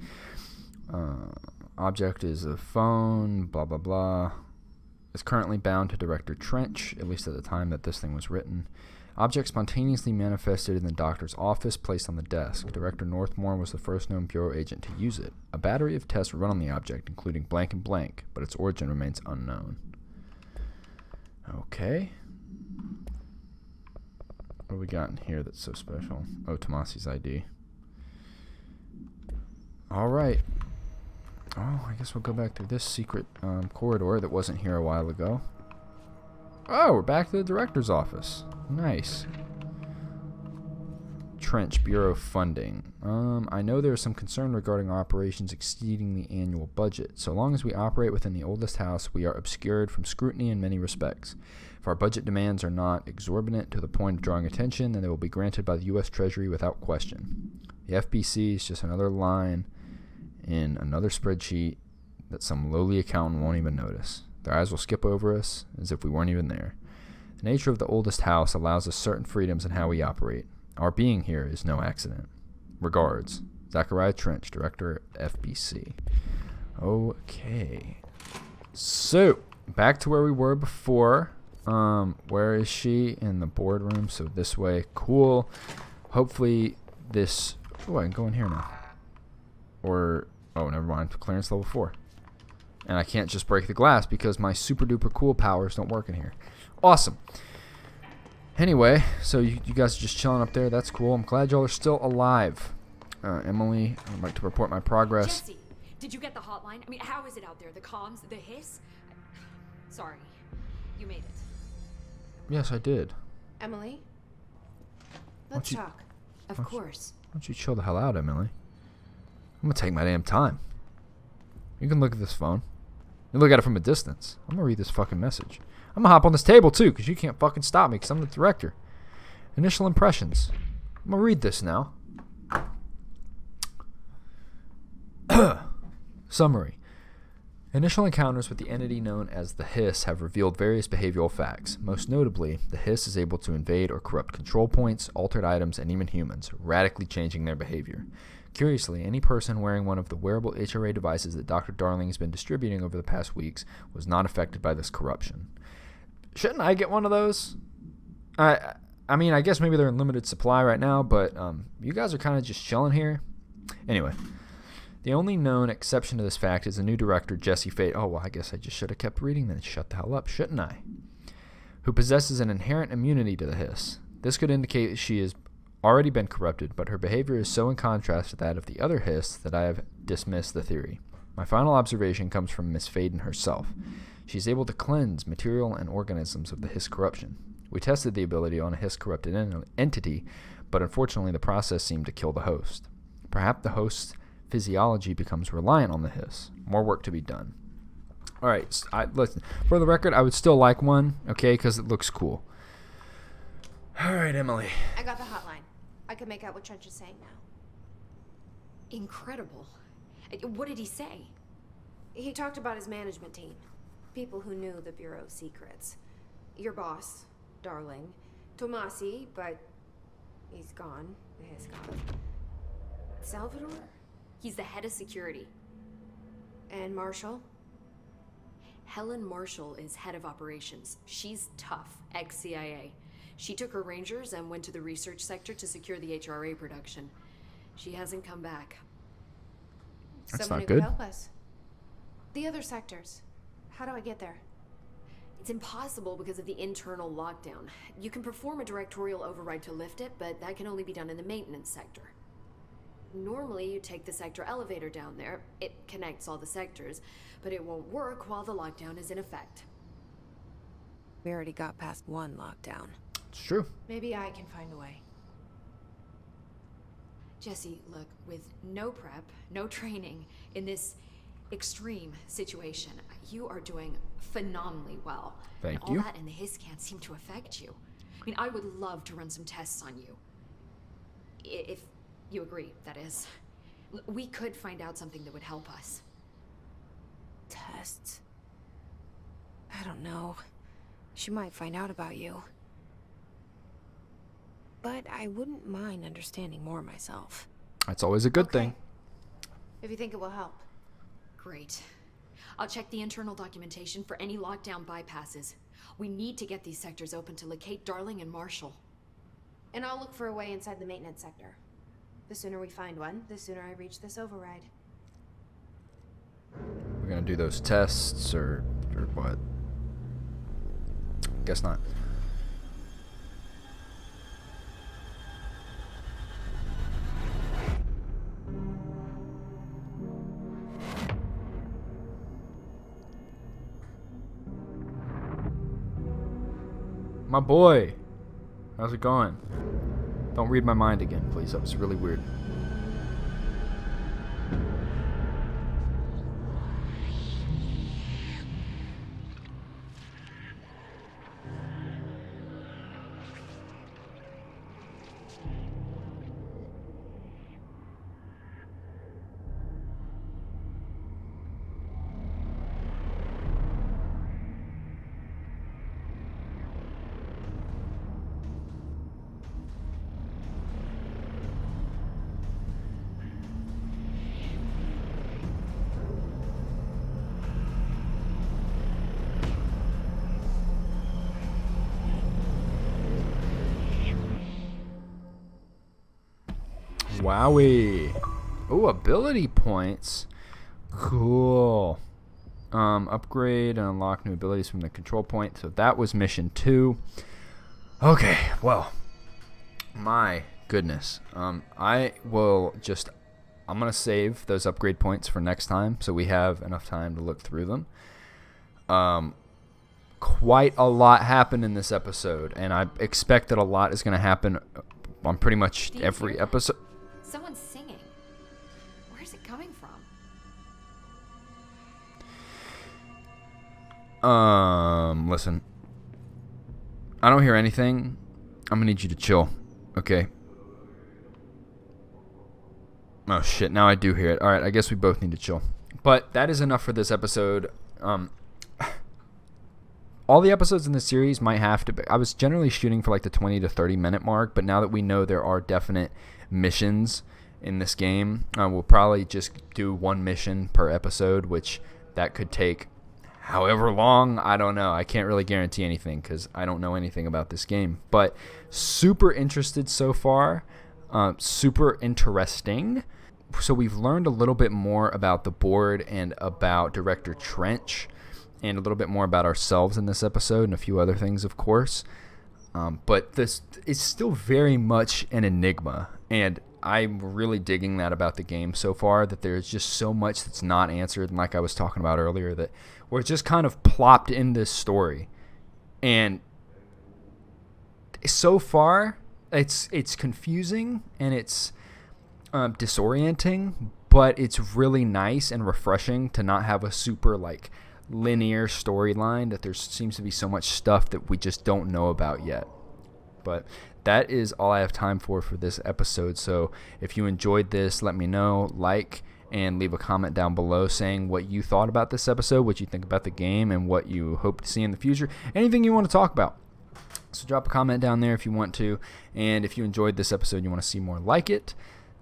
Object is a phone, blah, blah, blah. Is currently bound to Director Trench, at least at the time that this thing was written. Object spontaneously manifested in the doctor's office, placed on the desk. Director Northmore was the first known Bureau agent to use it. A battery of tests were run on the object, including blank and blank, but its origin remains unknown. Okay. What do we got in here that's so special? Oh, Tomasi's ID. Alright. Oh, I guess we'll go back through this secret corridor that wasn't here a while ago. Oh, we're back to the director's office. Nice. Trench Bureau funding. I know there is some concern regarding our operations exceeding the annual budget. So long as we operate within the oldest house, we are obscured from scrutiny in many respects. If our budget demands are not exorbitant to the point of drawing attention, then they will be granted by the U.S. Treasury without question. The FBC is just another line in another spreadsheet that some lowly accountant won't even notice. Their eyes will skip over us as if we weren't even there. The nature of the oldest house allows us certain freedoms in how we operate. Our being here is no accident. Regards, Zachariah Trench, Director, FBC. Okay. So, back to where we were before. Where is she? In the boardroom. So this way. Cool. Hopefully this... Oh, I can go in here now. Or... Oh, never mind. Clearance level 4. And I can't just break the glass because my super duper cool powers don't work in here. Awesome. Anyway, so you guys are just chilling up there. That's cool. I'm glad y'all are still alive. Emily, I'd like to report my progress. Jesse, did you get the hotline? I mean, how is it out there? The comms, the hiss? Sorry, you made it. Yes, I did. Emily? Let's talk. Of course. Why don't you chill the hell out, Emily? I'm gonna take my damn time. You can look at this phone. You look at it from a distance. I'm gonna read this fucking message. I'm gonna hop on this table too, because you can't fucking stop me, because I'm the director. Initial impressions. I'm gonna read this now. Summary. Initial encounters with the entity known as the Hiss have revealed various behavioral facts. Most notably, the Hiss is able to invade or corrupt control points, altered items, and even humans, radically changing their behavior. Curiously, any person wearing one of the wearable HRA devices that Dr. Darling has been distributing over the past weeks was not affected by this corruption. Shouldn't I get one of those? I mean, I guess maybe they're in limited supply right now, but you guys are kind of just chilling here. Anyway, the only known exception to this fact is the new director, Jesse Fate. Oh, well, I guess I just should have kept reading then. Shut the hell up, shouldn't I? Who possesses an inherent immunity to the Hiss. This could indicate that she has already been corrupted, but her behavior is so in contrast to that of the other Hiss that I have dismissed the theory. My final observation comes from Miss Faden herself. She is able to cleanse material and organisms of the Hiss corruption. We tested the ability on a Hiss-corrupted entity, but unfortunately the process seemed to kill the host. Perhaps the host's physiology becomes reliant on the Hiss. More work to be done. Alright, listen. For the record, I would still like one, okay, because it looks cool. Alright, Emily. I got the hotline. I can make out what Trench is saying now. Incredible. What did he say? He talked about his management team. People who knew the Bureau's secrets. Your boss, Darling. Tomasi, but he's gone. He's gone. Salvador? He's the head of security. And Marshall? Helen Marshall is head of operations. She's tough, ex-CIA. She took her rangers and went to the research sector to secure the HRA production. She hasn't come back. That's Someone not who good. could help us. The other sectors. How do I get there? It's impossible because of the internal lockdown. You can perform a directorial override to lift it, but that can only be done in the maintenance sector. Normally, you take the sector elevator down there. It connects all the sectors, but it won't work while the lockdown is in effect. We already got past one lockdown. It's true. Maybe I can find a way. Jesse, look, with no prep, no training in this extreme situation, you are doing phenomenally well. Thank and all you. that and the Hiss can't seem to affect you. I mean, I would love to run some tests on you. If you agree, that is. We could find out something that would help us. Tests? I don't know. She might find out about you. But I wouldn't mind understanding more myself. That's always a good Okay. thing. If you think it will help. Great. I'll check the internal documentation for any lockdown bypasses. We need to get these sectors open to locate Darling and Marshall. And I'll look for a way inside the maintenance sector. The sooner we find one, the sooner I reach this override. We're gonna do those tests or what? Guess not. My boy, how's it going? Don't read my mind again, please. That was really weird. Wowie. Ooh, ability points. Cool. Upgrade and unlock new abilities from the control point. So that was mission 2. Okay, well, my goodness. I'm gonna save those upgrade points for next time, so we have enough time to look through them. Quite a lot happened in this episode, and I expect that a lot is gonna happen on pretty much every episode. Someone's singing. Where's it coming from? Listen. I don't hear anything. I'm gonna need you to chill. Okay. Oh shit, now I do hear it. Alright, I guess we both need to chill. But that is enough for this episode. All the episodes in this series might have to be... I was generally shooting for like the 20 to 30 minute mark, but now that we know there are definite missions in this game, we'll probably just do one mission per episode, which that could take however long. I don't know. I can't really guarantee anything because I don't know anything about this game. But super interested so far. Super interesting. So we've learned a little bit more about the board and about Director Trench, and a little bit more about ourselves in this episode, and a few other things, of course. But this is still very much an enigma, and I'm really digging that about the game so far, that there's just so much that's not answered, and like I was talking about earlier, that we're just kind of plopped in this story. And so far, it's confusing, and it's disorienting, but it's really nice and refreshing to not have a super, like, linear storyline, that there seems to be so much stuff that we just don't know about yet. But that is all I have time for this episode. So if you enjoyed this, let me know, like, and leave a comment down below saying what you thought about this episode, what you think about the game, and what you hope to see in the future. Anything you want to talk about. So drop a comment down there if you want to. And if you enjoyed this episode and you want to see more like it,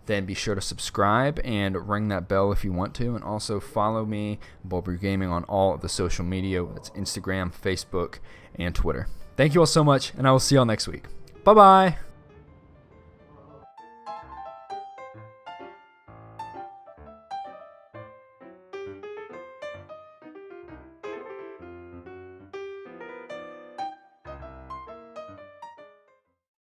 then be sure to subscribe and ring that bell if you want to. And also follow me, Bulbrew Gaming, on all of the social media. That's Instagram, Facebook, and Twitter. Thank you all so much, and I will see you all next week. Bye-bye.